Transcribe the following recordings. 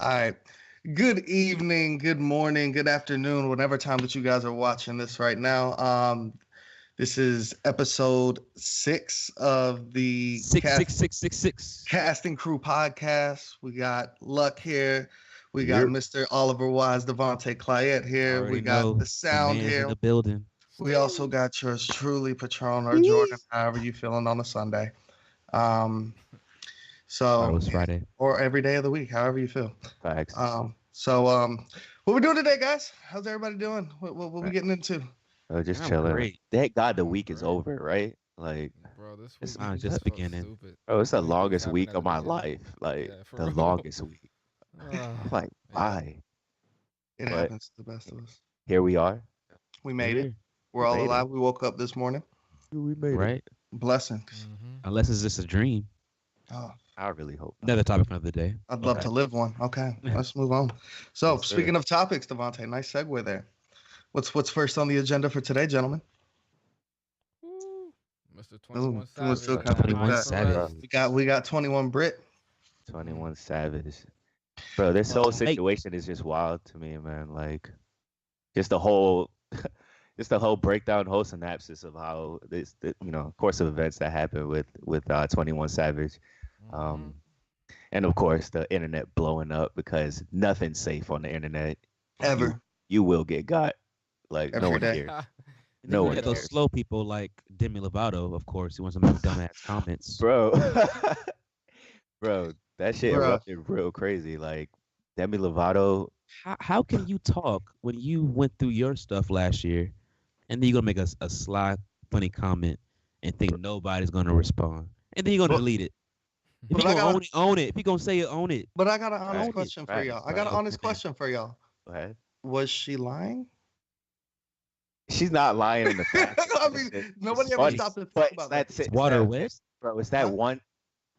All right. Good evening, good morning, good afternoon, whatever time that you guys are watching this right now. This is episode 6 of the Six. Casting Crew podcast. We got Luck here. We got Mr. OliverWise, Devonte Cliett here. Already We got know the sound man's in here. the building. We also got yours truly, Patron or Jordan, however you feeling on a Sunday. Thought it was Friday. Or every day of the week, however you feel. Facts. What we doing today, guys? How's everybody doing? What we getting into? Just I'm chilling. great. Thank God the week is over, right? Like, Bro, this It's week just so beginning. stupid. bro, it's the Everything's longest happening week at of the my beginning. life. Like, Yeah, for the real. longest week. Ah, I'm like, yeah. why? It But- happens to the best of us. Here we are. We made it. We're We all made it. alive. We woke up this morning. We made Right? Blessings. Mhm. Unless it's just a dream. Oh, I really hope. Another topic for another day. I'd love to live one. Okay, let's move on. So, Yes, sir. speaking of topics, Devonte, nice segue there. What's first on the agenda for today, gentlemen? Woo. Mr. Ooh, 21 feeling so Savage. confident with that. Savage. We got 21 Brit. 21 Savage. Bro, this whole Hey. situation is just wild to me, man. Like, just the whole, just the whole breakdown, whole synopsis of how course of events that happened with 21 Savage. And of course, the internet blowing up because nothing's safe on the internet. Ever. You will get got. Like, no Every one day. cares. And No then you one get those cares. slow people like Demi Levato, of course, who wants to make dumbass comments. Bro. Bro, that shit Bro. erupted real crazy. Like, Demi Levato. How can you talk when you went through your stuff last year and then you're going to make a sly, funny comment and think nobody's going to respond? And then you're going to But- delete it. If but you're I going to gotta- own it. If you're going to say it, own it. But I got an Right. honest question for Right. y'all. I got an Right. honest question for y'all. Go ahead. Was she lying? She's not lying in the fact. I mean, nobody ever stopped to think But about that's that. it. Water that, West? Bro, it's that Huh? one.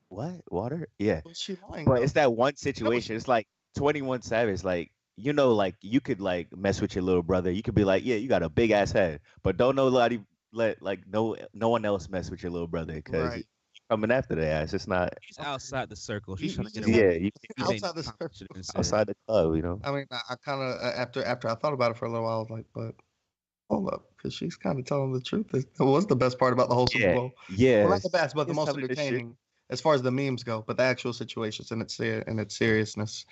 What? Water? Yeah. Was she lying? But though? it's that one situation. It's like 21 Savage. Like, like you could like mess with your little brother. You could be like, yeah, you got a big ass head, but don't nobody let no one else mess with your little brother because Right. coming after the ass. It's not She's outside the circle. She's trying to get Yeah. away. yeah. You She's ain't Outside the accomplishing circle. it. outside the club. I mean, I kind of after I thought about it for a little while, I was like, but hold up, because she's kind of telling the truth. It was the best part about the whole Super Bowl. Yeah. Well, not the best, but the It's most telling the truth. entertaining as far as the memes go. But the actual situations and its seriousness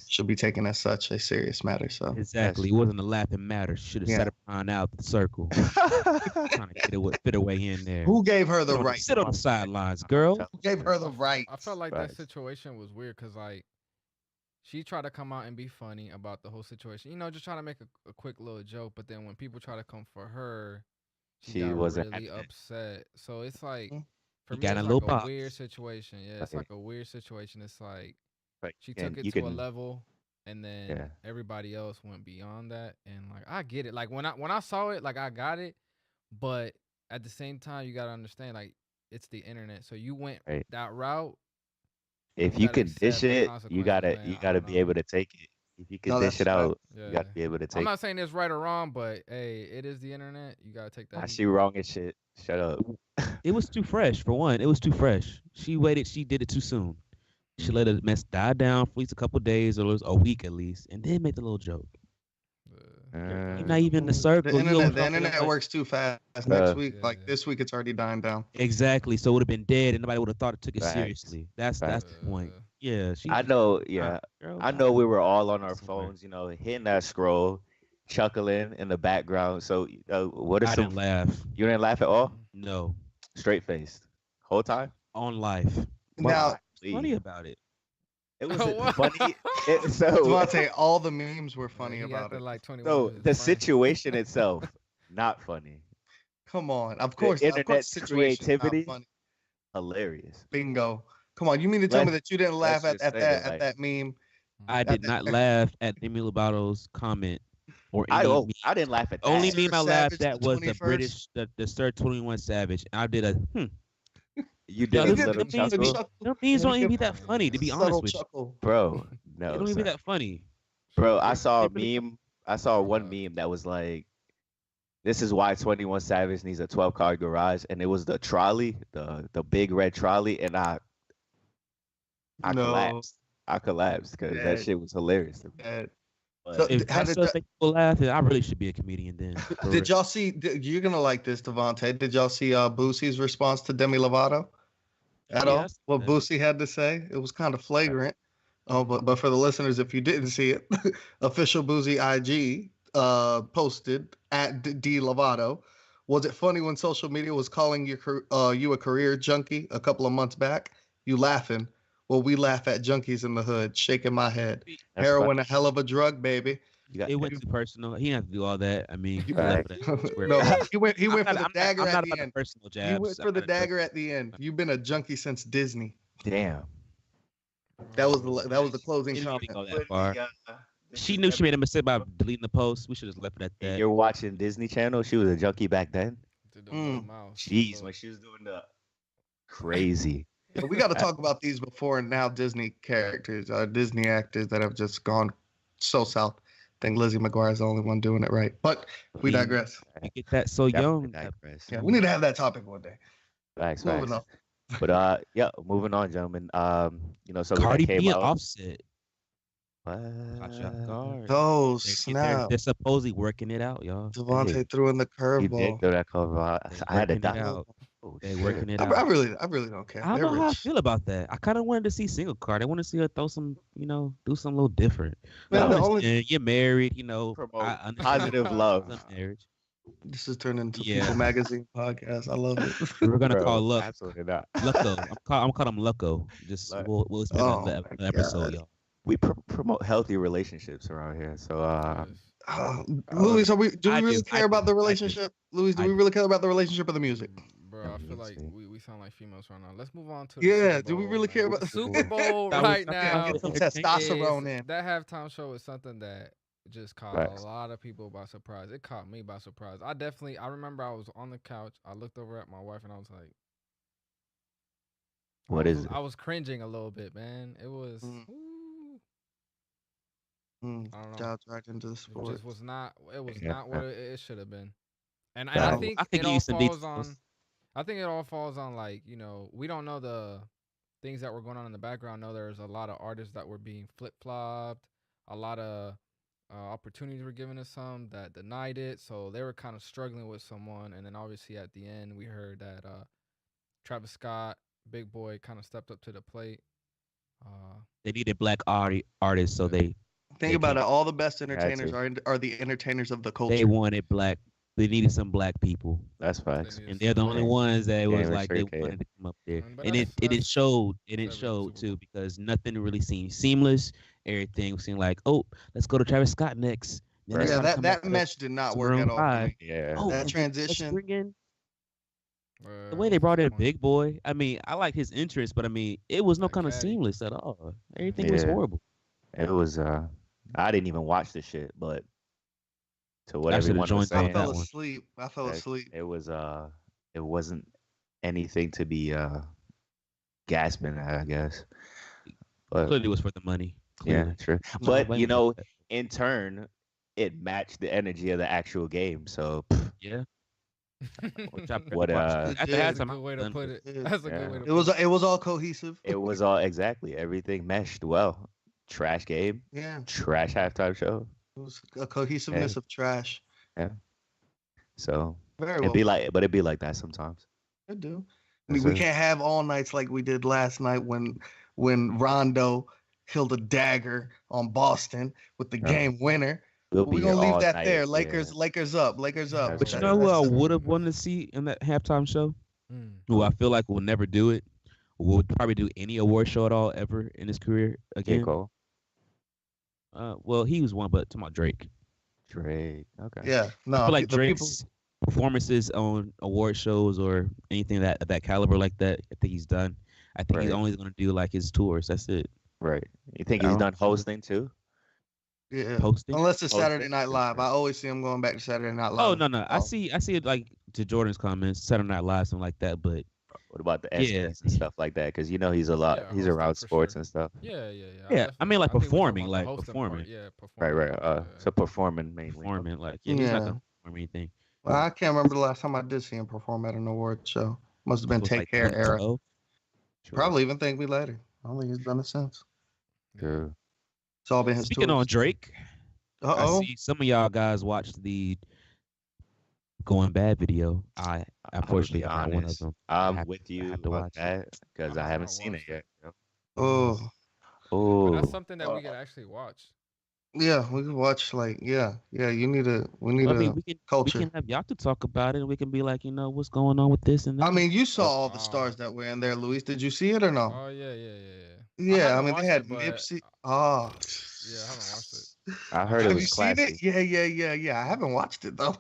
should be taken as such a serious matter. So Exactly. It wasn't a laughing matter. Should have Yeah. sat around out the circle. Trying to fit away in there. who gave her the Sit on- right? Sit on the sidelines, girl. Who gave her the right? I felt like that Facts. situation was weird because, like, she tried to come out and be funny about the whole situation. Just trying to make a quick little joke. But then when people try to come for her, She got wasn't really having it. upset. So it's like, Mhm. for You me, got it's a like little a box. weird situation. Yeah, it's Okay. like a weird situation. It's like Right. she And took it you to a can- level, and then Yeah. everybody else went beyond that. And like, I get it. Like when I saw it, like I got it, but at the same time, you gotta understand, like, it's the internet. So you went Right. that route. If You you gotta can accept dish the it, you consequences, gotta man. you I gotta don't be know. able to take it. If you can No, dish that's it right. out, Yeah. you gotta be able to I'm take not saying it's right or wrong, but hey, it is the internet. You gotta take it. that. She wrong as shit. Shut up. It was too fresh, for one. It was too fresh. She waited. She did it too soon. She let the mess die down for at least a couple days or a week at least, and then make the little joke. You're not even in the circle. The You internet, over the there internet like- works too fast. Next Uh, week, Yeah. like this week, it's already dying down. Exactly. So it would have been dead, and nobody would have thought it took it Facts. seriously. That's the point. Uh, Yeah. She. I know, yeah. Girl, I know we were all on our Somewhere. phones, hitting that scroll, chuckling in the background. So, what is I some? didn't laugh. You didn't laugh at all? No. Straight faced, whole time. On life. Now, Please. Funny about it. It was What? funny. Devontae, all the memes were funny he about acted it. like 21 So was his the friend. situation itself, not funny. Come on, of course, internet's situation's not creativity? funny. Hilarious. Bingo. Come on, you mean to tell me Let's- that you didn't laugh let's at just say that that, at that meme? I did not laugh at Demi Lovato's comment or any meme. I didn't laugh at that. Only Sir meme I laughed Savage, at the was the 21st. British, the Sir 21 Savage. I did a You No, did a them- little them memes chuckle, be- Them memes don't even be that funny, to be honest Subtle with you. chuckle. bro. They No, don't even be son. that funny. Bro, I saw a They really- meme. I saw one meme that was like, "This is why 21 Savage needs a 12-car garage," and it was the trolley, the big red trolley, and I No. collapsed. I collapsed because that shit was hilarious to me. But So If how that did stuff make people laugh, then I really should be a comedian then. for did real. y'all see? You're gonna like this, Devonte. Did y'all see Boosie's response to Demi Lovato Oh, at yeah, I all? see What that. Boosie had to say? It was kind of flagrant. Oh, but for the listeners, if you didn't see it, official Boosie IG posted at D Lovato. Was it funny when social media was calling you a career junkie a couple of months back? You laughing? Well, we laugh at junkies in the hood. Shaking my head. that's Heroin, funny. a hell of a drug, baby. You got It went too personal. He didn't have to do all that. I mean, he Right. left it at square. No, he went I'm for not, the I'm not, dagger I'm at not the about the end. personal He jabs. went for I'm the not a dagger at the end. You've been a junkie since Disney. Damn. That was the closing He didn't need to comment. go that far. She knew she made a mistake by deleting the post. We should have left it at And that. you're watching Disney Channel. She was a junkie back then. To the little Mm. mouse. Jeez, when she was doing the crazy. Yeah, we got to talk about these before and now Disney characters, Disney actors that have just gone so south. I think Lizzie McGuire is the only one doing it right. But we digress. You get that so Definitely young. digress. Yeah, we need to have that topic one day. Facts, Moving facts. on. But yeah, moving on, gentlemen. So when Cardi that came B and out, Offset. Caught you off what? guard. Oh, They're snap. supposedly working it out, y'all. Devontae threw in the He did curveball. throw that cover out. They're I had to working it die. out. Oh, They shit. working it I out. really don't care. I don't They're know how I rich. feel about that. I kind of wanted to see single card. I want to see her throw some, do something a little different. Man, I the only understand you're married, Promote I understand positive love. some marriage. this has turned into Yeah. People Magazine podcast. I love it. We're gonna Bro, call Luck absolutely not. Lucko. I'm calling him Lucko. Just Luck. we'll explain Oh that my the episode, God. y'all. We promote healthy relationships around here. So Louis, do we I really do, care I about the do, I do. relationship? Louis, do I we do. really care about the relationship or the music? Bro, I feel like we sound like females right now. Let's move on to the Yeah, Super do we Bowl, really man. care about The Super Bowl Thought we right talking now? about Get some entertainment. testosterone in. That halftime show is something that just caught Facts. a lot of people by surprise. It caught me by surprise. I remember I was on the couch. I looked over at my wife and I was like, what is it? I was cringing a little bit, man. It was. Mm. Ooh, I don't know. Jobs right into the It sport. just was not. It was Yeah. not what it should have been. And Yeah. I think I could it give all you some falls details. on. I think it all falls on like we don't know the things that were going on in the background. No, there's a lot of artists that were being flip flopped. A lot of opportunities were given to some that denied it. So they were kind of struggling with someone. And then obviously at the end we heard that Travis Scott, Big Boy, kind of stepped up to the plate. They needed black artists, so they Think about it. All the best entertainers to. are the entertainers of the culture. they wanted black. They needed some black people, That's facts. They needed and they're the some only black- ones that Yeah, was for like sure, they kid. wanted to come up there, But and it that's showed. And it Travis showed Super Bowl. too because nothing really seemed seamless. Everything seemed like, oh, let's go to Travis Scott next. Then let's Yeah, try to that come that up with mesh did not some work at Maroon all for 5. me. Yeah. Oh, That and transition. Let's bring in the way What's they the brought in one? Big Boy. I mean, I like his interest, but I mean, it was no Like kind of Caddy. seamless at all. Everything was Yeah. horrible. It was. I didn't even watch the shit, but to what I should've everyone was joined saying, I fell that one. asleep. I fell that asleep. it was. It wasn't anything to be gasping at, I guess. But Clearly, it was for the money. yeah, Clearly. true. No, But blame them for that. in turn, it matched the energy of the actual game. So Yeah. Which I What, watched. At the It That's a halftime, good way to done put with it. Yeah. That's a Yeah. good way to It put was it. all cohesive. it was all exactly everything meshed well. Trash game, Yeah, trash halftime show. it was a cohesiveness of trash. So Very it'd well. be like, but it'd be like that sometimes. It do. Yes, We sir. can't have all nights like we did last night when Rondo killed a dagger on Boston with the No. game winner. We'll We're be gonna here leave all that night, there. yeah. Lakers up. Lakers up. That's But you right. know who I That's- would have wanted to see in that halftime show? Mm. Who I feel like will never do it, would probably do any award show at all ever in his career J. again. Cole, Well, he was one, but to my Drake. Drake. Okay. Yeah, no. I feel like the people, Drake's performances on award shows or anything that caliber like that, I think he's done. I think he's Right. only going to do like his tours. That's it. Right. You think I he's don't- done hosting too? yeah. Posting. Unless it's Oh, Saturday it's- Night it's Live. right. I always see him going back to Saturday Night Live. Oh no. I Oh. see it like to Jordan's comments, Saturday Night Live, something like that. But What about the Yeah. SNs and stuff like that? Because you know he's a lot. Yeah, he's hosting around for sports sure. and stuff. Yeah. Yeah, I mean, like, think we're talking performing, about like, the hosting performing. part. Yeah, Right. performing. Right. Yeah. So performing mainly. performing, like, yeah, he's not Yeah. going to perform anything. Well, I can't remember the last time I did see him perform at an award show. Must have been It was Take like Care era. 2012. Sure. Probably even Thank Me Later. I don't think he's done it since. True. It's all been his Speaking tours. on Drake, I Uh-oh. see some of y'all guys watched the Going Bad video. I unfortunately I'm I'm not one of honest. them. I'm have, with I you have to on watch it. that because I haven't seen it watched yet. You know? Oh. Oh, But that's something that we could actually watch. Yeah, we can watch yeah. You need we need I mean, a we culture. can have y'all to talk about it, and we can be like, what's going on with this and that. I mean, you saw all the Oh. stars that were in there, Luis. Did you see it or no? Oh yeah. Yeah, I haven't mean they watched had it, but Nipsey. yeah, I haven't watched it. I heard it Have was you seen classy. it? Yeah. I haven't watched it though.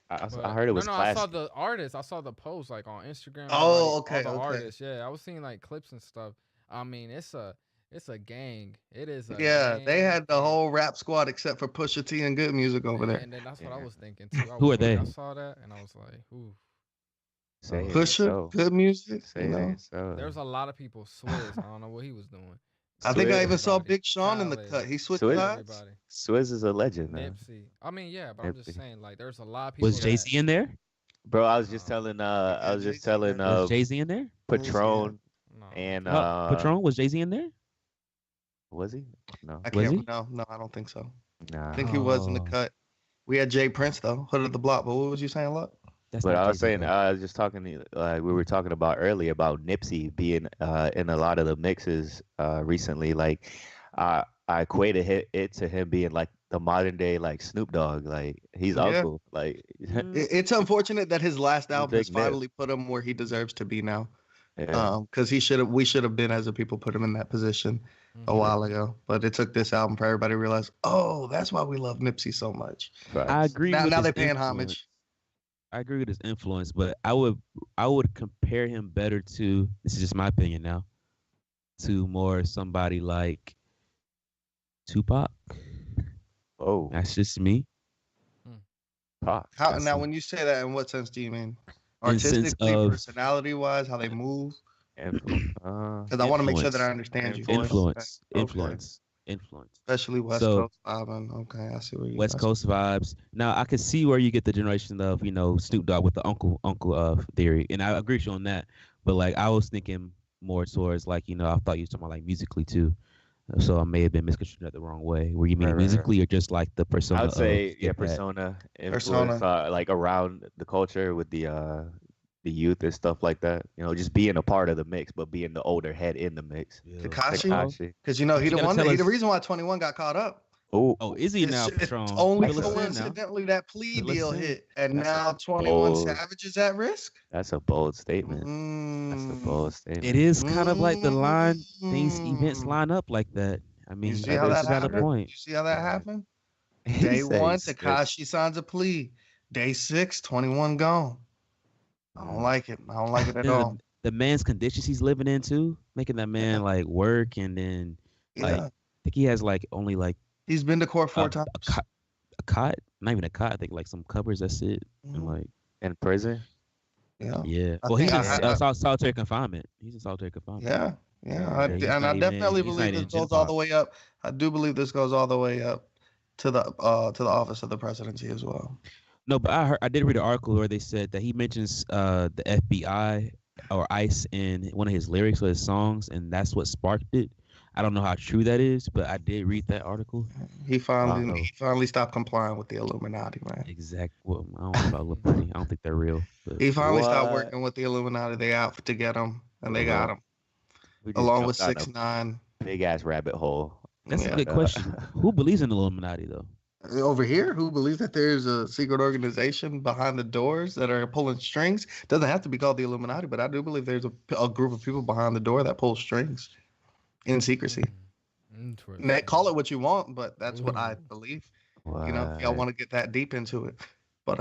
I heard it was no, classy. I saw the artists. I saw the post like on Instagram. Oh, okay, all the okay. artists. Yeah, I was seeing like clips and stuff. I mean, it's a gang. It is a Yeah, they gang. had the whole rap squad except for Pusha T and Good Music over there. And then that's what I Yeah. was thinking too. Who are they? I saw that and I was like, ooh. Say it Pusha, so. Good Music. Say You know? it so. There's a lot of people. Swizz. I don't know what he was doing. I think I Swizz- even saw Everybody. Big Sean in the Khaled. cut. He switched Swizz- sides. Everybody. Swizz is a legend, man. Nipsey. I mean, yeah, but I'm just Nipsey. saying, like, there's a lot of people. Was Jay Z in there? Bro, I was just No. telling Yeah, Jay-Z there. Was Jay Z in there? Patron No. and Patron, was Jay Z in there? was he? No. I Was can't. he? No, I don't think so. Nah. I think he was in the Oh. cut. We had Jay Prince though, Hood of the Block. But what was you saying, Luck? That's But not I was Jay-Z, saying, though. I was just talking to we were talking about earlier about Nipsey being in a lot of the mixes recently. Like, I equated it to him being like the modern day like Snoop Dogg. Like he's Yeah. uncle. Like It's unfortunate that his last album has Big Nip. finally put him where he deserves to be now. yeah. Because we should have been as a people put him in that position a while ago. But it took this album for everybody to realize, oh, that's why we love Nipsey so much. I Facts. agree. Now with they're his paying influence. homage. I agree with his influence, but I would compare him better to, this is just my opinion now, to more somebody like Tupac. Oh, That's just me. Pac. How That's now it. when you say that, in what sense do you mean? In sense Artistically, of- personality wise, how they move? Because I want to make sure that I understand you. Influence. Okay. Influence. Especially West So- Coast vibing. Okay, I see where you West Coast vibes. Now I can see where you get the generation of Snoop Dogg with the uncle theory, and I agree with you on that. But like I was thinking more towards like I thought you were talking about like musically too, so I may have been misconstrued the wrong way. Were you mean Right. musically or just like the persona? I would say of yeah, Get Back? persona influence like around the culture with the youth and stuff like that. Just being a part of the mix, but being the older head in the mix. Tekashi? Because he You the gotta one. tell He the us- reason why 21 got caught up. Oh, is he now, It's Patron? only Fill us in now. coincidentally that plea Fill us deal in. hit, and That's now a 21 bold- Savage is at risk. That's a bold statement. That's a bold statement. It is kind of like the events line up like that. I mean, You see how that that's got a happened? point. You see how that happened? He Day said one, he snitched. Tekashi signs a plea. Day 6, 21 gone. I don't like it. I don't like it at Then all. the man's conditions he's living into, making that man like work, and then like Yeah. I think he has like only like He's been to court 4 times. a cot, not even a cot. I think like some covers. That's it. And Mhm. like In prison. Yeah. yeah. I Well, he's think in I- solitary confinement. He's in solitary confinement. Yeah. Yeah, he's And not I definitely he's not believe in this gym goes all pop. the way up. I do believe this goes all the way up to the office of the presidency as well. No, but I did read an article where they said that he mentions the FBI or ICE in one of his lyrics or his songs, and that's what sparked it. I don't know how true that is, but I did read that article. He Wow. finally stopped complying with the Illuminati, man. Exact. Well, I don't know about Illuminati. I don't think they're real. But He finally stopped What? working with the Illuminati. They out to get him, and they Well, got him We just along with jumped down 6ix9ine. a big ass rabbit hole. that's Yeah. a good question. Who believes in Illuminati though? Over here, who believes that there's a secret organization behind the doors that are pulling strings? Doesn't have to be called the Illuminati, but I do believe there's a group of people behind the door that pull strings in secrecy. Interesting. Call it what you want, but that's what I Ooh. believe. What? If y'all want to get that deep into it, but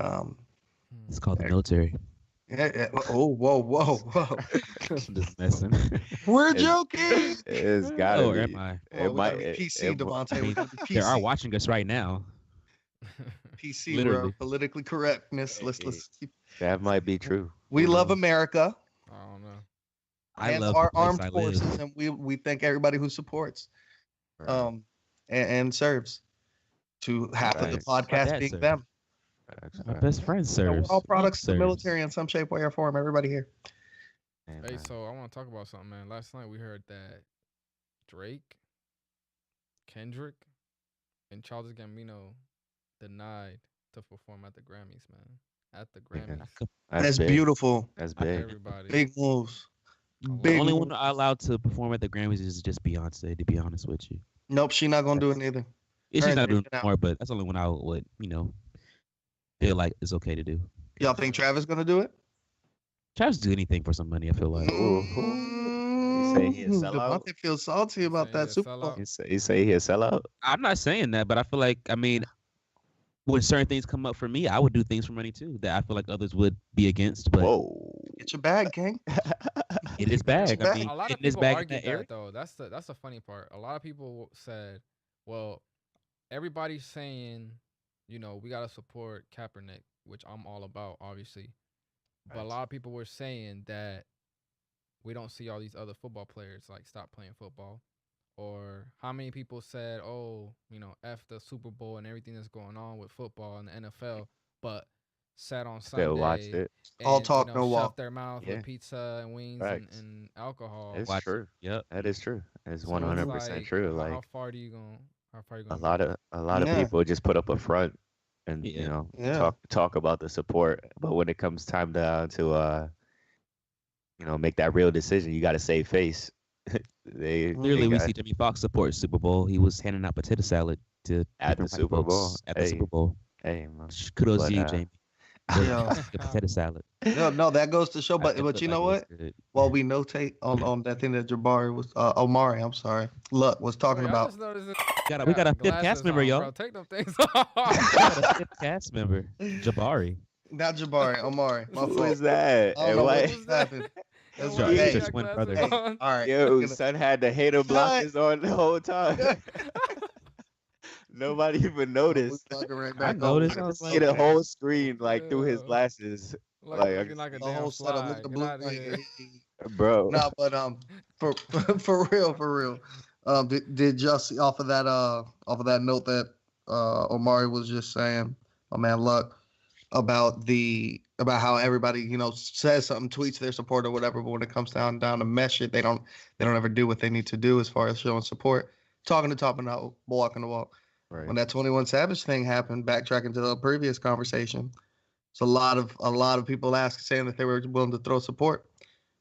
It's called the military. yeah. Oh, whoa. I'm just messing. We're It's- joking. It's gotta Oh, be. am I? Oh, It we might. gotta be it- PC, it- Devonte. I We mean, gotta be They are PC. watching us right now. PC, Literally. bro. Politically correctness. Let's keep. That might be true. We Who love knows? America I don't know. I and love our the place armed I live. forces, and we thank everybody who supports, Right. and serves. To half of the Right. My podcast dad being served. them. Facts, My facts. best friend serves. We're all products of the Serves. military in some shape, way, or form. Everybody here. Hey, Hey, man. so I want to talk about something, man. Last night we heard that Drake Kendrick and Childish Gambino denied to perform at the Grammys, man. At the Grammys. That's big. beautiful. That's big. Everybody. Big moves. A lot. The Big only moves. one allowed to perform at the Grammys is just Beyonce. To be honest with you, Nope, she not gonna do it neither. yeah, Her she's not and doing Drake more, but that's the only one I would feel like it's okay to do. Y'all think Travis gonna do it? Travis do anything for some money. I feel like. Ooh. You say he a sellout? Devonte feels salty about Saying that he a Super Bowl. sellout? You say he a sellout? I'm not saying that, but I feel like when certain things come up for me, I would do things for money too that I feel like others would be against. But Whoa. Get your bag, gang. it is bag. bag. I mean, A lot of it is people bag in argued that that area. though. That's the funny part. A lot of people said, "Well, everybody's saying, we gotta support Kaepernick, which I'm all about, obviously." But a Right. lot of people were saying that we don't see all these other football players like stop playing football. Or how many people said, "Oh, f the Super Bowl and everything that's going on with football and the NFL," but sat on Still watched Sunday it. All and talk, no walk. stuffed their mouth Yeah. with pizza and wings Facts. and alcohol. It's Watch it. true. Yep. That is true. It's So 100% true. how Like far do you going? How far you a going? lot of Yeah. people just put up a front and Yeah. Yeah. talk about the support, but when it comes time to make that real decision, you got to save face. they Clearly, we got see Jimmy Fox support Super Bowl. He was handing out potato salad to at the different white Super folks Bowl. at the Hey, Super Bowl. hey, man. Kudos But, to you, Jamie. Yeah. The potato salad. No, that goes to show. I- But it but looked you like know it was what? good. While we notate on that thing that Omari, I'm sorry, Luck was talking Wait, I about. just noticed this We got a fifth glasses cast member, on, y'all. Bro. Take them things We off. got a fifth cast member, Jabari. Not Jabari, Omari. My Who fault. is that? I don't And know what? what Who's just that? happened. That's And Sure, why right. you it's Hey, just got twin glasses brothers. on? all right. Yo, son had the hater Cut. blockers on the whole time. Nobody even noticed. We're fucking right I back noticed. over. I was See the like, whole screen like through his Yeah. glasses, Like Like, looking like a The damn whole setup. fly. Look at the Get blue out of light. here. bro. No, but for real. Did y'all see off of that note that Omari was just saying, my man Luck, about how everybody says something, tweets their support or whatever, but when it comes down to mesh it, they don't ever do what they need to do as far as showing support. Talking the talk and not walking the walk. Right. When that 21 Savage thing happened, backtracking to the previous conversation, it's a lot of people saying that they were willing to throw support.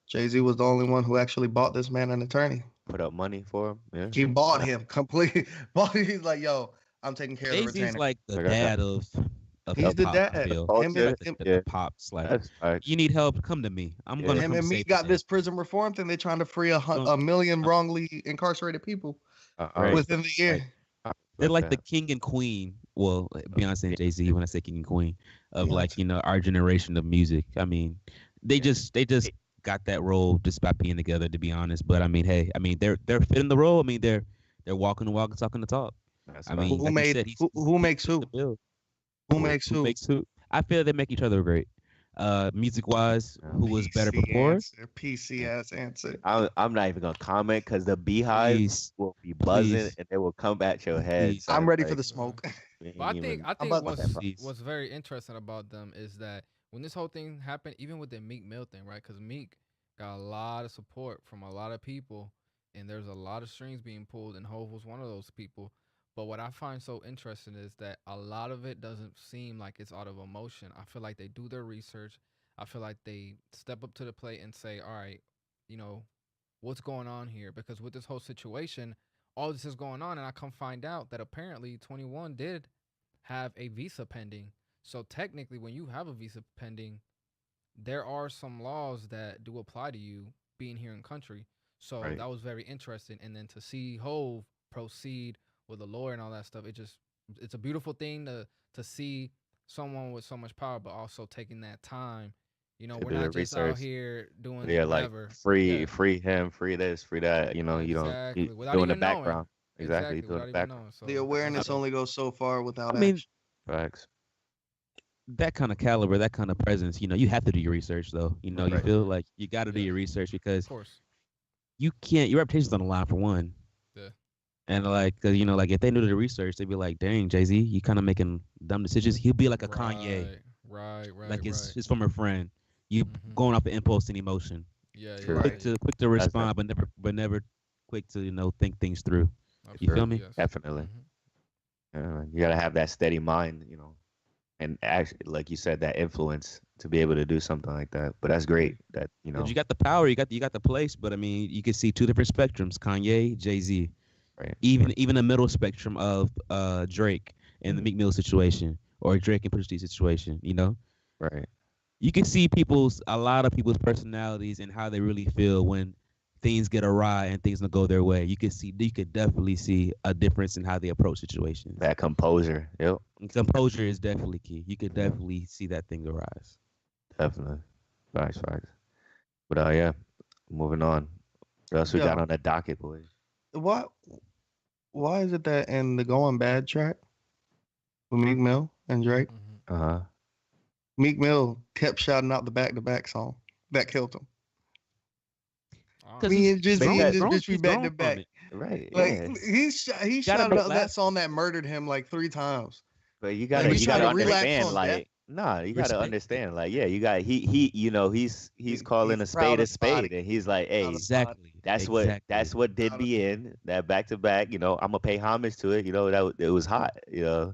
Jay-Z was the only one who actually bought this man an attorney. Put up money for him. Yeah. He bought him completely. He's like, yo, I'm taking care of the Jay-Z's retainer. like the Like, I got- dad of He's the hip-hop, I dad. feel. Oh, Him yeah. Like the Yeah. pops. Like, That's facts. you need help, come to me. I'm Yeah. gonna Him come and me save got the this day. prison reform thing. They're trying to free a million wrongly incarcerated people Right. within the year. They're like the Okay. king and queen. Well, Beyonce and Jay-Z, when I say king and queen of Yeah. like, our generation of music. I mean, they just got that role just by being together, to be honest. But I mean, hey, they're fitting the role. I mean, they're walking the walk and talking the talk. That's I facts. mean, Who like you made said, he's who makes who? the bill. Who makes who? Makes who? I feel they make each other great. Music wise, Yeah. who was better PC before? answer, PC ass answer. I'm not even gonna comment because the beehive Please, will be buzzing please. and they will come at your head. Please. son. I'm ready for Like, the smoke. we ain't But I even- think about what's that price. what's very interesting about them is that when this whole thing happened, even with the Meek Mill thing, right? Because Meek got a lot of support from a lot of people, and there's a lot of strings being pulled, and Hov was one of those people. But what I find so interesting is that a lot of it doesn't seem like it's out of emotion. I feel like they do their research. I feel like they step up to the plate and say, all right, what's going on here? Because with this whole situation, all this is going on, and I come find out that apparently 21 did have a visa pending. So technically, when you have a visa pending, there are some laws that do apply to you being here in country. So Right. that was very interesting. And then to see Hove proceed with a lawyer and all that stuff, it's a beautiful thing to see someone with so much power, but also taking that time. To We're do the not just out research. here doing Yeah, like whatever. free Yeah. him, free this, free that. You don't Exactly. you Without doing the even knowing. background. Exactly, Without doing the even background. knowing. So The awareness only goes so far without I mean, action. Facts. that kind of caliber, that kind of presence, you have to do your research though. You Right. feel like you got to do Yeah. your research because of course. you can't. Your reputation's on the line for one. Yeah. And like, 'cause, like if they knew the research, they'd be like, "Dang, Jay-Z, you kind of making dumb decisions." He'll be like a Kanye, Right. like right. it's from a friend. You Mhm. going off of impulse and emotion, Yeah, True. yeah. quick to That's respond, but never quick to think things through. You feel me? Yes. Definitely. Mm-hmm. You gotta have that steady mind, and actually, like you said, that influence to be able to do something like that. But that's great. That Because you got the power, you got the place, but I mean, you can see two different spectrums: Kanye, Jay-Z, right, even the middle spectrum of Drake and the Meek Mill situation, or Drake and Pusha T situation. right, You can see a lot of people's personalities and how they really feel when things get awry and things don't go their way. You could definitely see a difference in how they approach situations. that composure. Yep, And composure is definitely key. You could definitely see that thing arise. definitely. Facts, facts. But yeah, moving on. What else we got Yo, on the docket, boys? why why is it that in the Going Bad track with Meek Mill and Drake, Mm-hmm. Uh-huh. Meek Mill kept shouting out the back-to-back song that killed him. Oh. Because Me and But me you and got this bitch be he's back grown to from back. it. right, Like yeah. he Gotta shouted out that relax. song that murdered him like 3 times. But you Like gotta we you trying gotta to relax understand, on death. like, nah, you gotta Respect. understand, like, yeah, you got he's calling a proud spade a of the body. spade, and he's like, Proud of hey, the body. Exactly. that's Exactly. what did Proud of me in that back to back. I'm gonna pay homage to it. It was hot.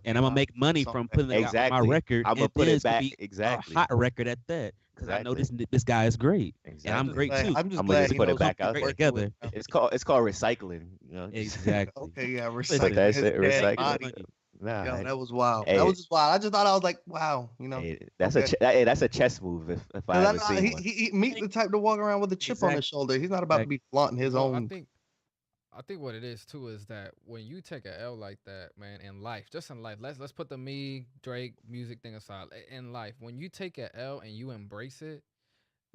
And I'm gonna make money song from that putting it out on my Exactly. record, I'm gonna and put then it it's gonna back. be a Exactly. hot record at that. Because I know Exactly. this guy is great, and I'm Exactly. great too. I'm just I'm gonna glad just he put it knows who back he's out Work there. working with together. now. It's called recycling. Exactly. Okay, yeah, But recycling that's his it. dead Make Recycling. body. money. Nah. Yo, that was wild. That Hey, was just wild. I just thought I was like, wow, hey, that's okay. that's a chess move if I Because I ever know seen one. he Meek the type to walk around with a chip on his Exactly. shoulder. He's not about to be flaunting his Well, own. I think what it is too is that when you take a L like that, man, in life, just in life, let's put the me Drake music thing aside. In life, when you take a L and you embrace it,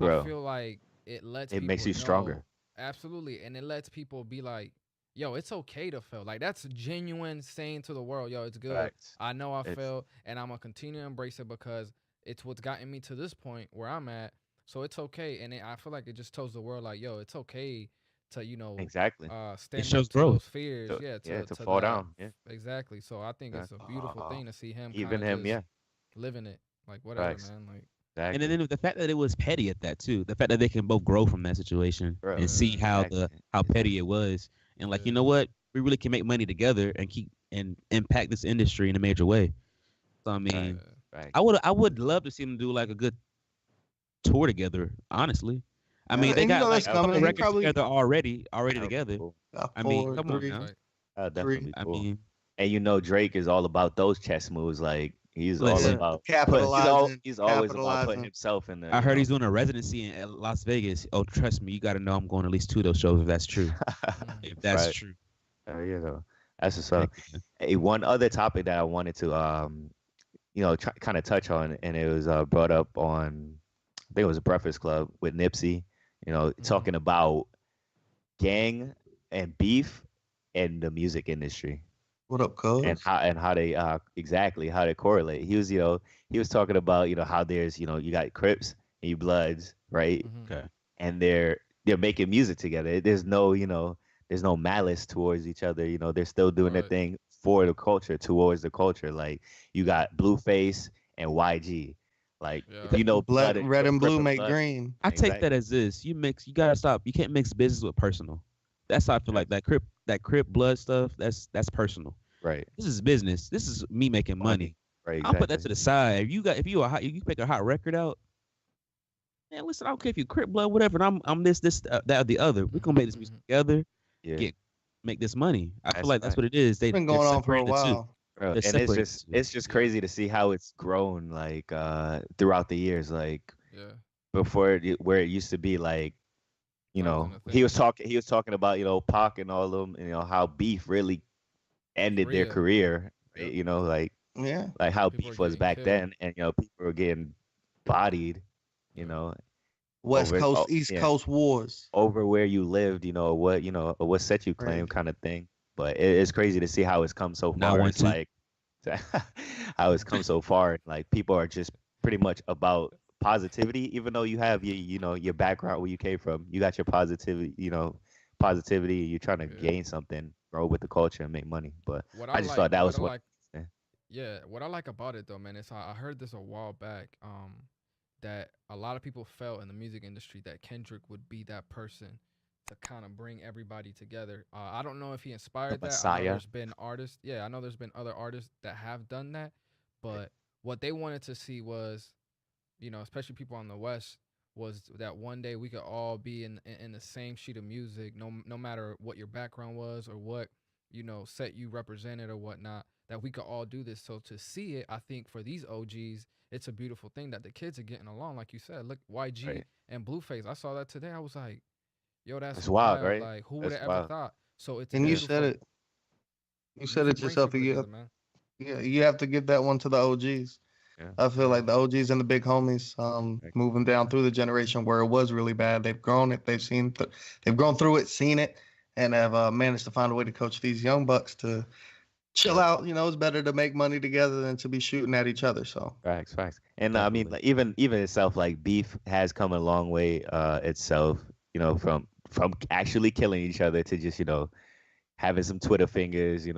I Bro, feel like it lets it makes people you stronger. know absolutely, and it lets people be like, "Yo, it's okay to fail." Like that's genuine saying to the world, "Yo, it's good. Facts. I know I It's failed, and I'm gonna continue to embrace it because it's what's gotten me to this point where I'm at. So it's okay." And I feel like it just tells the world, like, "Yo, it's okay to exactly. It stand up shows to growth. those fears, So yeah, yeah, to to fall that down. Yeah. exactly." So I think it's a Exactly. beautiful thing to see him kind Even of him, just yeah. living it, like whatever, Facts. man, like And Exactly. then the fact that it was petty at that too, the fact that they can both grow from that situation Bro. and see yeah, Exactly. how petty Exactly. it was, and like, you yeah. know what, we really can make money together and keep and impact this industry in a major way. So I Facts. mean, Facts. I would love to see them do like a good tour together. Honestly, I mean, they And got that's like a That would be couple coming. He cool. records probably together already That would be together. cool. got I mean, 4, come on 3, now. Like That would 3. definitely be I cool. mean, And Drake is all about those chess moves. Like he's all listen, Yeah, about capitalizing, he's always about putting capitalizing. himself in I heard the. he's doing a residency in Las Vegas. Oh, trust me, you got to know I'm going to at least two of those shows if that's true. mm, If that's Right. true. That's what's Heck up. yeah. Hey, one other topic that I wanted to kind of touch on, and it was brought up on, I think it was Breakfast Club with Nipsey. mm, Talking about gang and beef in the music industry, What up, and cuz? how they exactly how they correlate. He was talking about how there's you got Crips and you Bloods, right? mm, Okay. And they're making music together. There's no malice towards each other. They're still doing their right, thing for the culture, towards the culture. Like you yeah, got Blueface and YG. Like if yeah, you know Blood, Blood and red and Crip blue and make Blood, green. I take exactly. that as this. You gotta stop. You can't mix business with personal. That's how I feel like that crip blood stuff. That's personal. Right. This is business. This is me making money. Money. Right. I'll put that Exactly. to the side. If you make a hot record out, man, listen, I don't care if you crip blood, whatever. And I'm this that or the other. We're gonna make this music mm, together. Yeah. Get make this money. I feel That's like that's right. what it is. It's been They're going on for a separating the two. while. Bro, They're and it's separating just the two. it's just yeah, crazy to see how it's grown like throughout the years. Like yeah. before where it used to be like That wasn't a he thing. was talking about Pac and all of them, how beef really ended their Real. career, right? Yep. Yeah. Like how People are beef was getting back killed. then, and people were getting bodied, you Yep. know, West over Coast, East yeah, Coast wars. over where you lived, or what set you claim Crazy. kind of thing. But it's crazy to see how it's come so Not far. one It's two. like how it's come so far. Like people are just pretty much about positivity, even though you have your background where you came from. You got your positivity. You're trying to Yeah. gain something, grow with the culture, and make money. But What I I just like, thought that what was I one. like, yeah, what I like about it though, man, is I heard this a while back. That a lot of people felt in the music industry that Kendrick would be that person to kind of bring everybody together. I don't know if he inspired that. I know Messiah. there's been artists. Yeah, I know there's been other artists that have done that. But what they wanted to see was, especially people on the West, was that one day we could all be in the same sheet of music, no matter what your background was or what set you represented or whatnot. That we could all do this. So to see it, I think for these OGs, it's a beautiful thing that the kids are getting along. Like you said, look, YG Right. and Blueface. I saw that today. I was like, yo, that's It's wild, wild. right? Like, who would That's have ever wild. thought? So it's And you beautiful. said it. You said it Music brings yourself. people You together, man. yeah, you have to give that one to the OGs. Yeah. I feel like the OGs and the big homies, moving down through the generation where it was really bad. They've grown it. They've grown through it, seen it, and have managed to find a way to coach these young bucks to chill out. It's better to make money together than to be shooting at each other. So Facts. And I mean, like, even itself, like beef has come a long way itself. From actually killing each other to just having some Twitter fingers. Get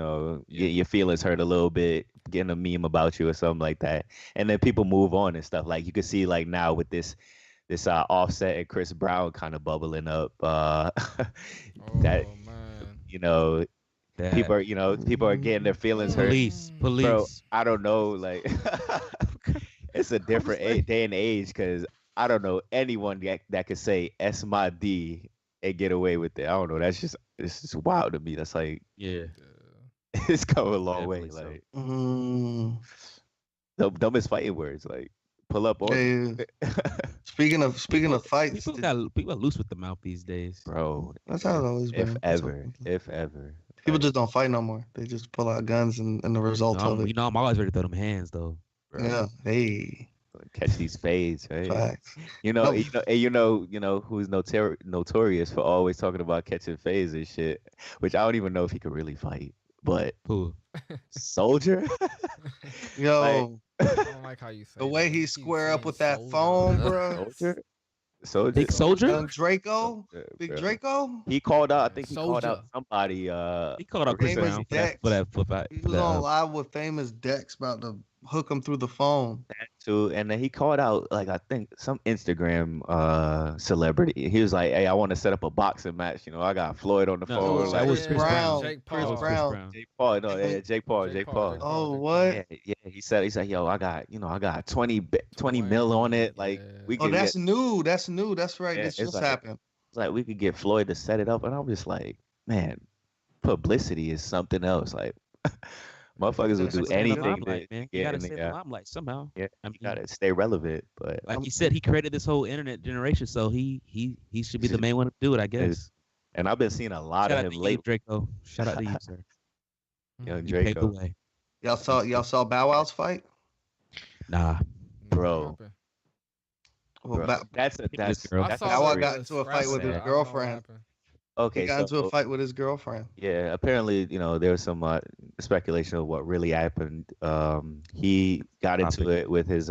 your feelings hurt a little bit, getting a meme about you or something like that, and then people move on and stuff. Like you can see, like now with this Offset and Chris Brown kind of bubbling up. That man. people are getting their feelings hurt. Police. Bro, I don't know, like it's a different day and age because I don't know anyone that could say S my D and get away with it. I don't know. It's just wild to me. That's like, Yeah. it's come a long way. Definitely so. Like the dumbest fighting words, like pull up on. Yeah. Speaking of fights, People are loose with the mouth these days, bro. That's how it always been. If ever. People just don't fight no more. They just pull out guns and the result of it. I'm always ready to throw them hands though. Bro. Yeah. Hey. Catch these fades, right? Facts. You know who's notorious for always talking about catching fades and shit, which I don't even know if he could really fight. But Who? Soldier. Yo, I don't like how you say the way he square up with that phone, bro. Soldier. Big Soldier. Draco. Big Draco. He called out. I think he called Soldier. out somebody. He called out Chris Famous Brown Dex. for that flip out. He was on live with Famous Dex about to hook him through the phone. That too, and then he called out like I think some Instagram celebrity. He was like, "Hey, I want to set up a boxing match. I got Floyd on the phone." That was Chris Brown. Jake Chris Paul. Brown. Jake Paul. No, yeah, Jake Paul. Oh, what? Yeah. He said, "Yo, I got 20 mil on it. Like we Oh, could that's new. That's new. That's right. Yeah, This it's just like- happened. It's like we could get Floyd to set it up." And I'm just like, man, publicity is something else. Like motherfuckers will do That's anything to Limelight, man. You get gotta in stay in there. the limelight somehow. Yeah, I mean, you gotta stay relevant. But like you said, he created this whole internet generation, so he should be the main one to do it, I guess. and I've been seeing a lot Shout of out him to you, lately. Draco. Shout out to you, sir. Young You paved the Draco, way. Y'all saw Bow Wow's fight? Nah. Bro. Well, bro, that's girl. that's Bow Wow a got into a fight with his girlfriend. okay. He got into a fight with his girlfriend. Yeah, apparently, there was some speculation of what really happened. He got into it with his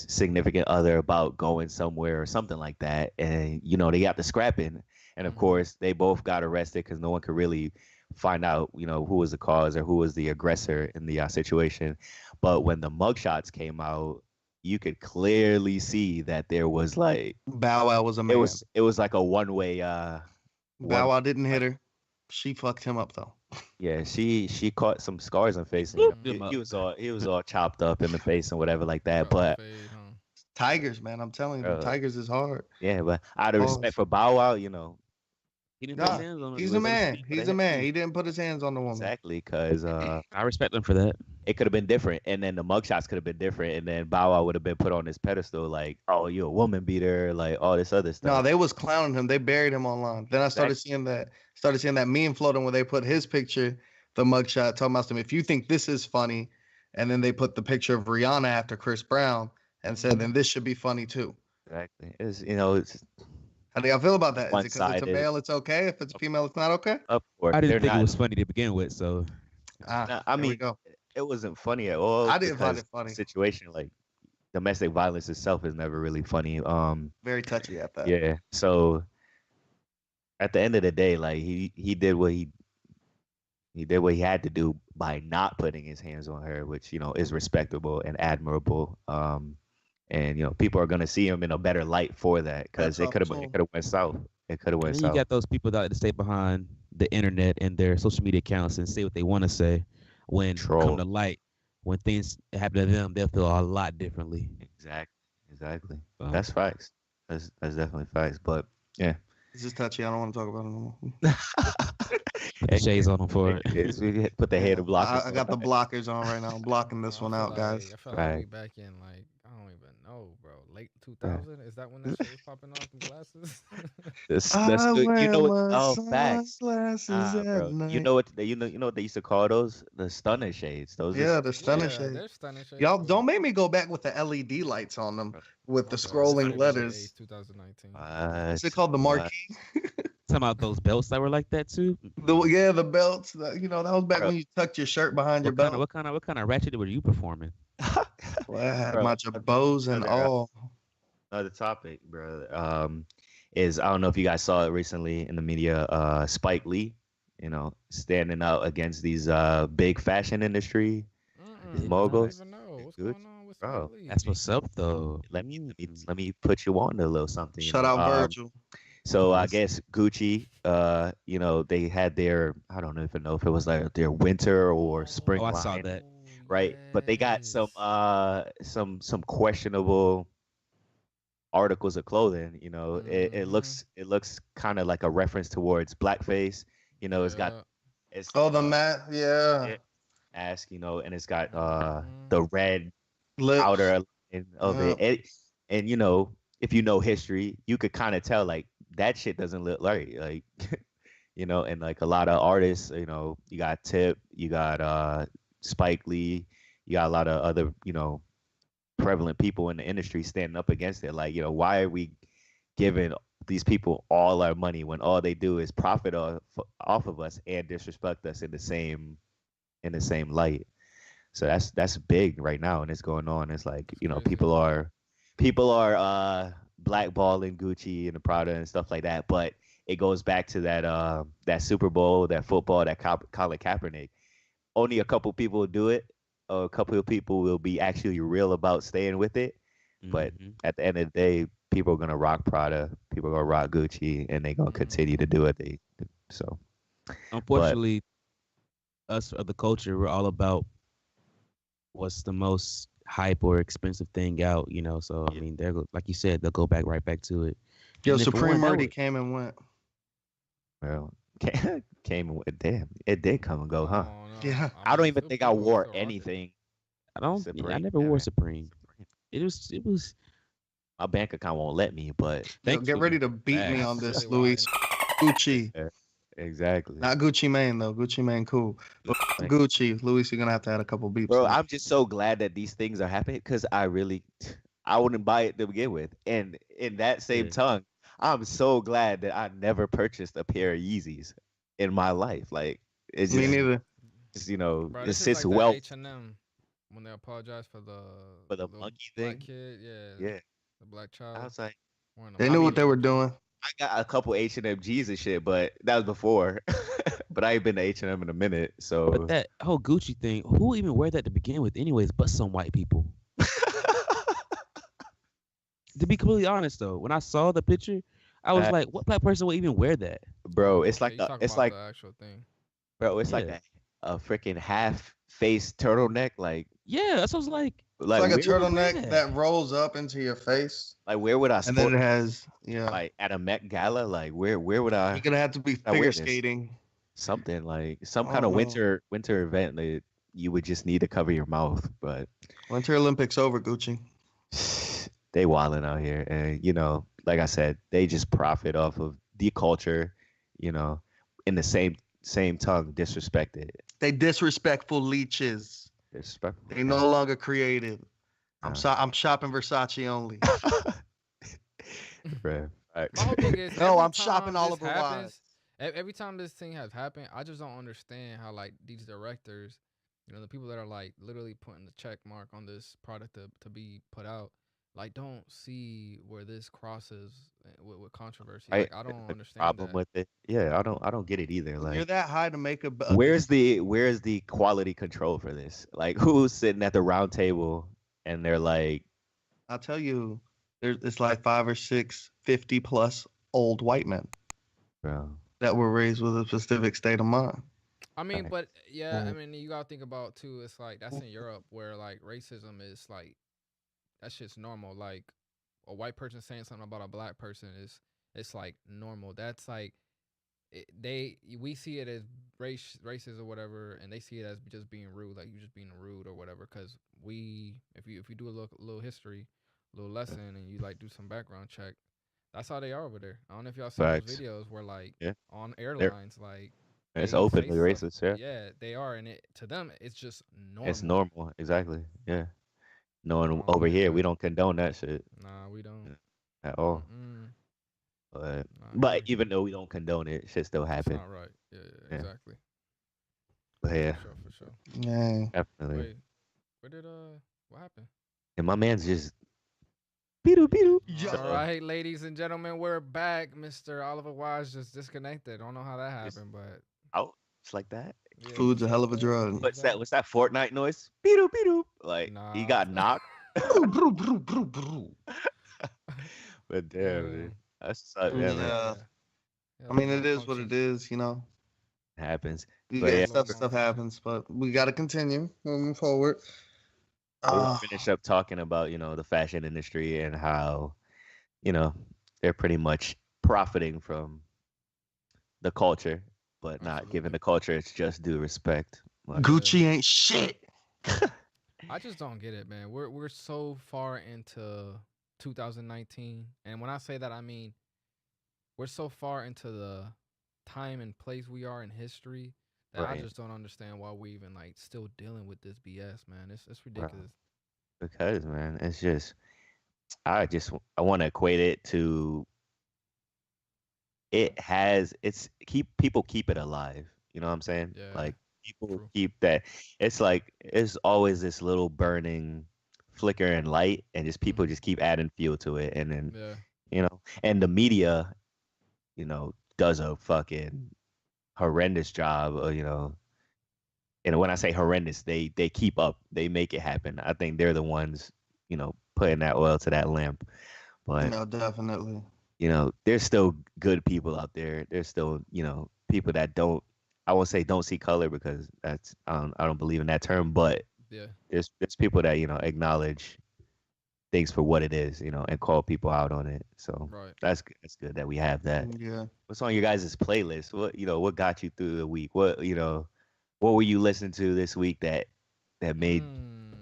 significant other about going somewhere or something like that, and they got to scrapping, and of course they both got arrested because no one could really find out, who was the cause or who was the aggressor in the situation. But when the mugshots came out, you could clearly see that there was like Bow Wow was a man. it was like a one-way. Bow Wow didn't hit her. She fucked him up though. Yeah, she caught some scars on face. And, he was all chopped up in the face and whatever like that. But Tigers, man, I'm telling you, Tigers is hard. yeah, but out of respect for Bow Wow, He didn't Nah, put his hands on her. he's a man. He's a man. He didn't put his hands on the woman. exactly, because I respect him for that. it could have been different, and then the mugshots could have been different, and then Bow Wow would have been put on this pedestal, like, oh, you're a woman beater, like all this other No, stuff. they was clowning him. They buried him online. Then I started seeing that meme floating where they put his picture, the mugshot, talking about him. If you think this is funny, and then they put the picture of Rihanna after Chris Brown and said, then this should be funny too. Exactly. It's How do y'all feel about that? Is it because it's a One-sided. male, it's okay? If it's a female, it's not okay? of course I they're didn't think not. it was funny to begin with, so I there we mean, go. it wasn't funny at all. I didn't find because it funny. the situation, like domestic violence itself, is never really funny. Very touchy at that. Yeah. So at the end of the day, like he did what he did what he had to do by not putting his hands on her, which is respectable and admirable. and people are gonna see him in a better light for that, because it could have went south. It could have And went then you south. got those people that like to stay behind the internet and their social media accounts and say what they want to say. When come to light, when things happen to them, they'll feel a lot differently. Exactly. That's facts. That's definitely facts. But yeah. This is touchy. I don't want to talk about it no more. Put the shades on them for it. We put the head of blockers. I got the blockers on right now. I'm blocking this one out, guys. I feel like we back in like I don't even know, bro. Late 2000 is that when that shit was popping off? Them glasses. Facts. Bro. You know what they used to call those? The stunner shades. The stunner shades. They're stunner shades. Y'all don't make me go back with the LED lights on them with the scrolling letters. 2019. What's it called? The marquee. Talking about those belts that were like that too. The belts. That was back when you tucked your shirt behind your belt. What kind of ratchet were you performing? Well, I had my bows and all. Another topic, bro. Is I don't know if you guys saw it recently in the media. Spike Lee, standing out against these big fashion industry moguls. I don't even know what's going on with Spike Lee. That's what's up, though. Let me put you on to a little something. Shout out Virgil. So I guess Gucci, they had their, I don't even know if it was like their winter or spring line. I saw that. Right, but they got some questionable articles of clothing. It looks kind of like a reference towards blackface. It's got the mat, mask, and it's got the red outer of it. And if you know history, you could kind of tell like that shit doesn't look like and like a lot of artists, you got Tip, you got Spike Lee, you got a lot of other, prevalent people in the industry standing up against it. Like, why are we giving these people all our money when all they do is profit off of us and disrespect us in the same light? So that's big right now, and it's going on. It's like, people are blackballing Gucci and the Prada and stuff like that, but it goes back to that Super Bowl, that football, that Colin Kaepernick. Only a couple people do it, or a couple of people will be actually real about staying with it. Mm-hmm. But at the end of the day, people are gonna rock Prada, people are gonna rock Gucci, and they're gonna continue to do it. So unfortunately, us of the culture, we're all about what's the most hype or expensive thing out, So I mean, like you said, they'll go right back to it. Yo, Supreme already came and went. Well, came and went. Damn, it did come and go, huh? No. Yeah. I don't even think I wore anything. I never wore Supreme. It was. My bank account won't let me, but get ready to beat me on this, Luis. Gucci. Exactly. Not Gucci Mane though. Gucci Mane cool. But Gucci, Luis, you're gonna have to add a couple beeps. Bro, I'm just so glad that these things are happening, because I wouldn't buy it to begin with. And in that same tongue, I'm so glad that I never purchased a pair of Yeezys in my life. Like, it's just, me neither. Bro, it sits like well. H&M when they apologize for the monkey thing. Kid, yeah, the black child. I was like, they knew what they were doing. I got a couple H&M G's and shit, but that was before. But I ain't been to H&M in a minute, so. But that whole Gucci thing, who even wear that to begin with, anyways? But some white people. To be completely honest, though, when I saw the picture, I was like, "What black person would even wear that?" Bro, it's like the actual thing. Bro, it's like a freaking half-face turtleneck, like. Yeah, that's what I was like. It's like a turtleneck that rolls up into your face. Like, where would I? And then it has like at a Met Gala, like where would I? You're gonna have to be figure skating. Something like some kind of winter event that you would just need to cover your mouth. But Winter Olympics over, Gucci. They wilding out here, and like I said, they just profit off of the culture, in the same tongue, disrespected. They disrespectful leeches. Disrespectful. They no longer creative. I'm shopping Versace only. Right. My whole thing is, no, I'm shopping OliverWise. Every time this thing has happened, I just don't understand how like these directors, the people that are like literally putting the check mark on this product to be put out, like don't see where this crosses with controversy. Like I don't understand problem with it. Yeah, I don't get it either. Like, you're that high to make a. Where's the quality control for this? Like, who's sitting at the round table and they're like, I'll tell you, it's like 5 or 6 50+ old white men Bro. that were raised with a specific state of mind. I mean, Right. but yeah, I Mhm. mean, you gotta think about too. It's like that's in Europe where like racism is like that shit's normal. Like a white person saying something about a black person is it's like normal. That's like we see it as racist or whatever, and they see it as just being rude, like you just being rude or whatever. Because if you do a little history, a little lesson, and you like do some background check, that's how they are over there. I don't know if y'all seen those Facts. videos where like Yeah. on They're airlines, like it's they say openly stuff. racist. Yeah. Yeah, they are, and it to them it's just It's normal. normal. Exactly. Yeah. No I one don't over get here, we that. don't condone that shit Nah, we don't. at all. Mm-mm. Not But here. even though we don't condone it, shit still It's happen. not right. Yeah, Yeah. exactly. But yeah, For sure. Yeah. definitely. Wait, where did what happened? And my man's just beetle beetle. Yo. All right, ladies and gentlemen, we're back. Mr. OliverWise just disconnected. Don't know how that Just happened, but out. It's like that. yeah, Food's just a hell like of a that. drug. He's What's back. that? What's that Fortnite noise? Beetle beetle. Like he Nah. got knocked. Brew, brew, brew, brew, brew. But damn, dude. Damn. That's yeah, Yeah, man. Yeah. he I has a mean, it is what malfunction. it is, you know. Happens. You But get yeah, Little stuff malfunction. happens, but we got to continue moving forward. we'll Ah, finish up talking about the fashion industry and how they're pretty much profiting from the culture, but not giving Absolutely. the culture its just due respect. Like, Gucci ain't shit. I just don't get it, man. We're so far into 2019, and when I say that, I mean we're so far into the time and place we are in history that I right, just don't understand why we even like still dealing with this BS, man. It's bro. ridiculous. Because man, it's just I want to equate it to it's keep it alive. You know what I'm saying? Yeah, Like people true. keep that. It's like it's always this little burning flicker and light, and just people Mhm. just keep adding fuel to it, and then Yeah. and the media, does a fucking horrendous job of, and when I say horrendous, they keep up, they make it happen. I think they're the ones, putting that oil to that lamp. But No, definitely. there's still good people out there. There's still, people that don't. I won't say don't see color because that's I don't believe in that term. But Yeah. there's people that acknowledge things for what it is, and call people out on it. So Right. that's good that we have that. Yeah. What's on your guys' playlist? What got you through the week? What were you listening to this week that made Mm.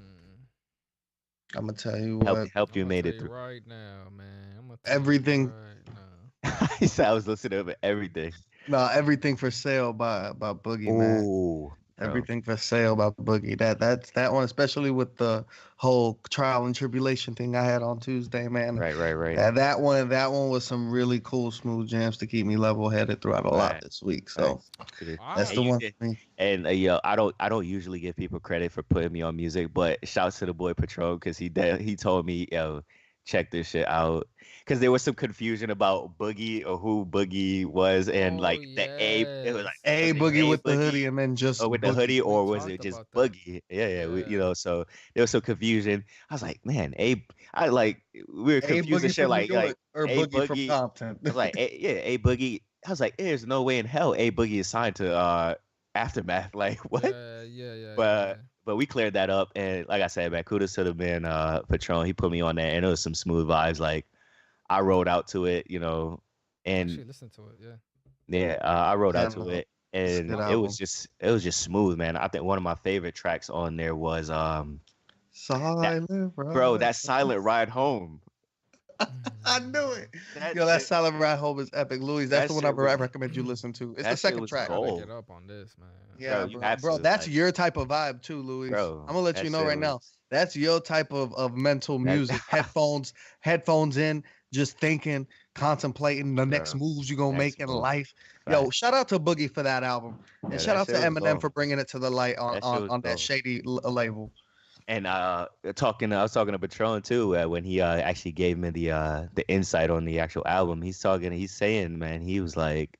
I'm gonna tell you helped what. helped I'm you gonna made tell it you through? right now, man. I'm gonna tell you Everything. right now. He said I was listening to everything. No, everything for sale by Boogie, man. Oh, bro. Everything for sale by Boogie. That's that one, especially with the whole trial and tribulation thing I had on Tuesday, man. Right. That one was some really cool, smooth jams to keep me level headed throughout a lot Right. this week. So Right. that's And the you one did. for me. And yo, I don't usually give people credit for putting me on music, but shouts to the boy Patron because he told me, yo, check this shit out. Because there was some confusion about Boogie or who Boogie was, and Oh like it was yes. like, A was it Boogie A with the Boogie hoodie and then just or with the Boogie. hoodie, We or was talked it just about that. Boogie? Yeah, Yeah. so there was some confusion. I was like, man, I like we were A confused and Boogie shit, from New like York or A Boogie from Boogie. Compton. I was like, A Boogie. I was like, there's no way in hell A Boogie is signed to Aftermath. Like what? Yeah. But we cleared that up, and like I said, man, kudos to the man Patron. He put me on there, and it was some smooth vibes. Like I rode out to it, and Actually, listen to it. Yeah. yeah, I rode Yeah, out to no, it, it's a and good it was album. just smooth, man. I think one of my favorite tracks on there was that Silent bro, Ride. that Silent Ride Home. I knew it. That Yo, that shit, Silent Ride Home is epic. Louis, that's that the one I shit was recommend you listen to. It's the that shit second was I track. gotta gold, get up on this, man. bro. Yeah, You bro. have Bro, to, that's like, your type of vibe too, Louis. bro. I'm gonna let That you know shit right now. was That's your type of mental that, music. Headphones in, just thinking, contemplating the next bro. moves you're gonna Next make in move, life. Yo, fact. shout out to Boogie for that album. And Yeah, shout that out to shit was Eminem gold. for bringing it to the light on That shit on, was on that gold. shady label. And I was talking to Patron too when he actually gave me the insight on the actual album. He's saying, man, he was like,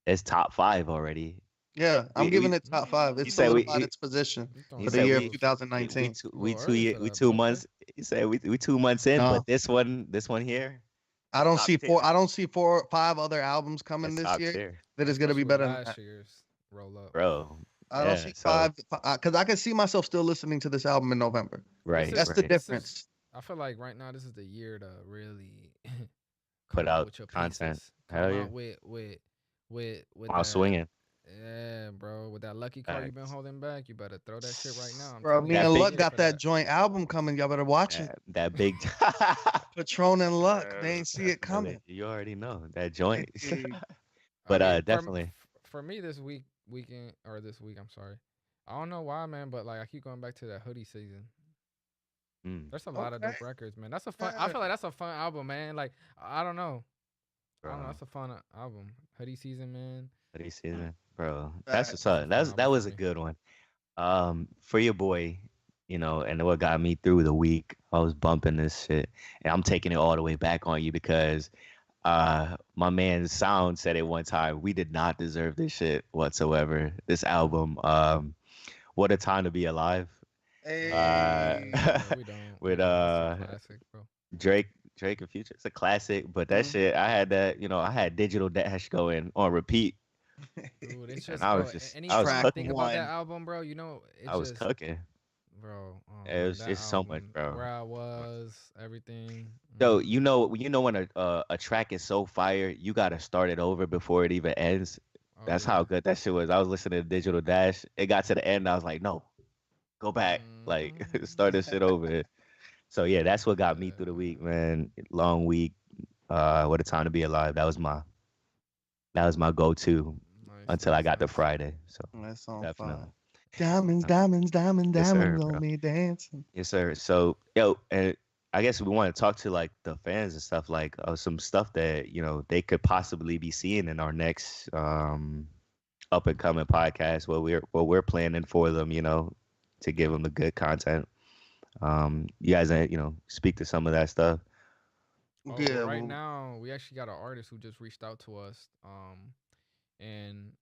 it's top 5 already. Yeah, I'm giving it top 5. It's solidified its position for the year of 2019. We 2 months. You say we 2 months in, but this one here. I don't see 5 other albums coming this year that is gonna be better than last year's roll up, bro. I don't see 5 because I can see myself still listening to this album in November. Right, that's the difference. I feel like right now this is the year to really put out content. Hell yeah, with while swinging. Yeah, bro. With that Lucky card you've been holding back, you better throw that shit right now. Bro, me and Luck got that joint album coming. Y'all better watch it. That big Patron and Luck. They ain't see it coming. You already know that joint. But definitely. For me this week, I'm sorry. I don't know why, man, but like I keep going back to that hoodie season. There's a lot of dope records, man. That's a fun. I feel like that's a fun album, man. Like I don't know. That's a fun album. Hoodie season, man. Hoodie season, bro. That's what's up. That was a good one. For your boy, and what got me through the week, I was bumping this shit, and I'm taking it all the way back on you because my man Sound said it one time. We did not deserve this shit whatsoever. This album, What a Time to Be Alive. Hey. We don't. With classic, bro. Drake and Future. It's a classic, but that shit, I had that, I had Digital Dash going on repeat. Dude, it's just, I was think about that album, bro. I was cooking, bro. It was just so much, bro. Where I was, everything. So when a track is so fire, you gotta start it over before it even ends. That's how good that shit was. I was listening to Digital Dash. It got to the end. I was like, no, go back, like start this shit over. So yeah, that's what got me through the week, man. Long week. What a time to be alive. That was my go-to until I got to Friday. So that's on definitely. Fire. Diamonds on me dancing. Yes, sir. So and I guess we want to talk to like the fans and stuff, like some stuff that they could possibly be seeing in our next up and coming podcast. What we're planning for them, to give them the good content. You guys, speak to some of that stuff. Right now, we actually got an artist who just reached out to us. And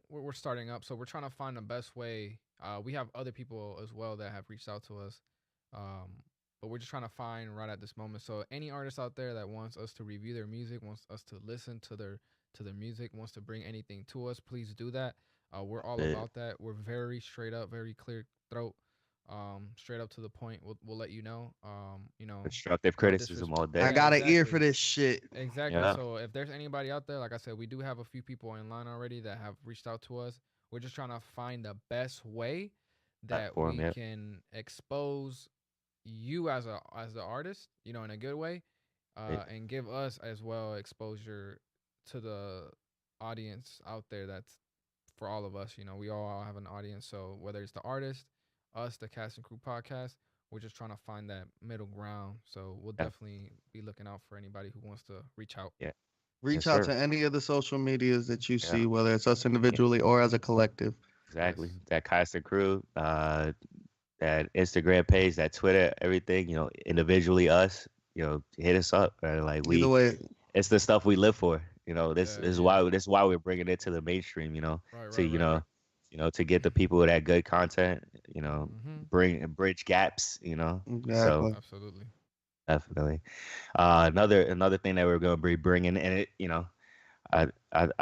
we're starting up, so we're trying to find the best way. We have other people as well that have reached out to us. But we're just trying to find right at this moment. So any artist out there that wants us to review their music, wants us to listen to their music, wants to bring anything to us, please do that. We're all about that. We're very straight up, very clear throat. Straight up to the point. We'll let you know. Constructive criticism all day. I got an ear for this shit. Exactly. Yeah. So if there's anybody out there, like I said, we do have a few people in line already that have reached out to us. We're just trying to find the best way that we can expose you as the artist, in a good way, and give us as well exposure to the audience out there. That's for all of us. We all have an audience. So whether it's the artist, us, the Cast and Crew podcast, we're just trying to find that middle ground. So we'll definitely be looking out for anybody who wants to reach out. Yeah. Reach out to any of the social medias that you see, whether it's us individually or as a collective. Exactly. Yes. That Cast and Crew, that Instagram page, that Twitter, everything, individually us, hit us up. Like either way, it's the stuff we live for. This is why we're bringing it to the mainstream, to get the people that good content, bring and bridge gaps, Exactly. So absolutely, definitely. Another thing that we're going to be bringing, and I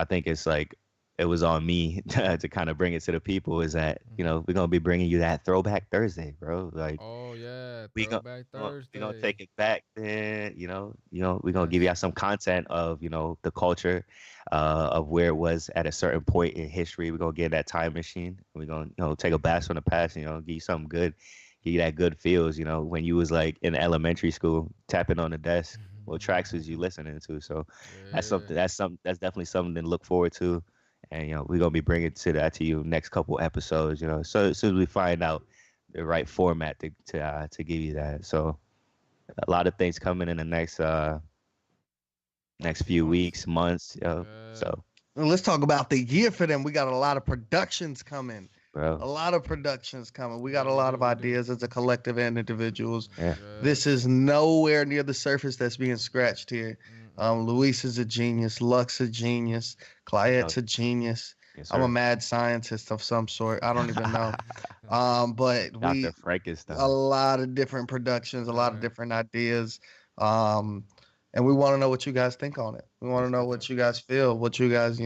think it's like it was on me to kind of bring it to the people, is that we're gonna be bringing you that Throwback Thursday, bro. Like, Throwback Thursday. We're gonna take it back, man. We're gonna give you some content of the culture, of where it was at a certain point in history. We're gonna get that time machine. We're gonna take a blast from the past. Give you something good, give you that good feels. When you was like in elementary school, tapping on the desk. What tracks was you listening to? So that's something. That's definitely something to look forward to. And we're gonna be bringing to you next couple episodes. So as soon as we find out the right format to give you that. So a lot of things coming in the next few weeks, months. So let's talk about the year for them. We got a lot of productions coming. Bro. A lot of productions coming. We got a lot of ideas as a collective and individuals. Yeah. This is nowhere near the surface that's being scratched here. Luis is a genius. Lux a genius. Cliett's a genius. Yes, I'm a sir. mad scientist of some sort. I don't even know. But we Dr. Frankenstein. a lot of different productions, a lot of Alright. different ideas. And we want to know what you guys think on it. We want to Yes, know sir. what you guys feel, what you guys,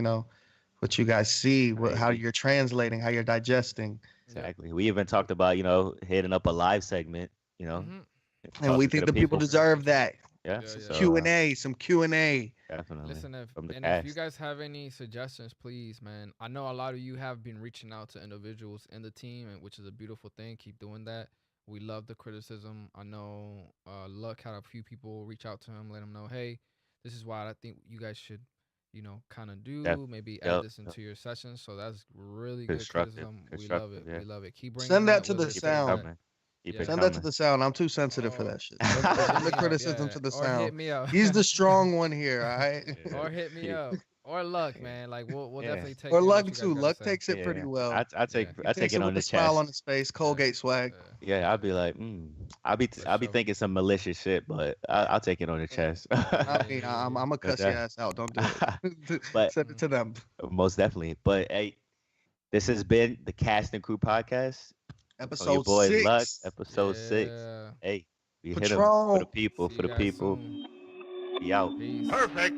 what you guys see, how Crazy. you're translating, how you're digesting. Exactly. We even talked about, hitting up a live segment, Mhm. And we talking to think the people people. deserve that. Yeah. Yeah, So, yeah. Q&A, some Q&A. definitely. Listen, From the if you cast. guys have any suggestions, please, man. I know a lot of you have been reaching out to individuals in the team, which is a beautiful thing. Keep doing that. We love the criticism. I know Luck had a few people reach out to him, let him know, hey, this is what I think you guys should, kind of Yep. do. Maybe add Yep. this into your sessions. So that's really good Constructive. criticism. We love it. Constructive. Yeah. We love it. Keep bringing Send that that. to the whether it's Keep it sound. feedback. coming. Keep Yeah. it Send that to coming. the sound. I'm too sensitive for that shit. Send Or hit the me up, criticism yeah. to the Or hit sound. me up. He's the strong one here, all right? Yeah. Or hit me Yeah. up. Or Luck, man. Like we'll Yeah. definitely take Or in what Luck you guys too. gotta Luck say. takes it pretty well. I take Yeah. He I takes take it it on with the a smile on chest. his face. Colgate swag. Yeah, I'll be like, I'll be For I'll be sure. thinking some malicious shit, but I'll take it on the chest. Not me. I'm gonna But, cuss your ass out. Don't do it. but Send it to them. most definitely. But hey, this has been the Cast and Crew podcast. On your Episode boy Luck, 6. episode 6. Yeah. Hey, we hit him for the Patron. people. See For you the guys people. soon. Be out. Peace. Perfect.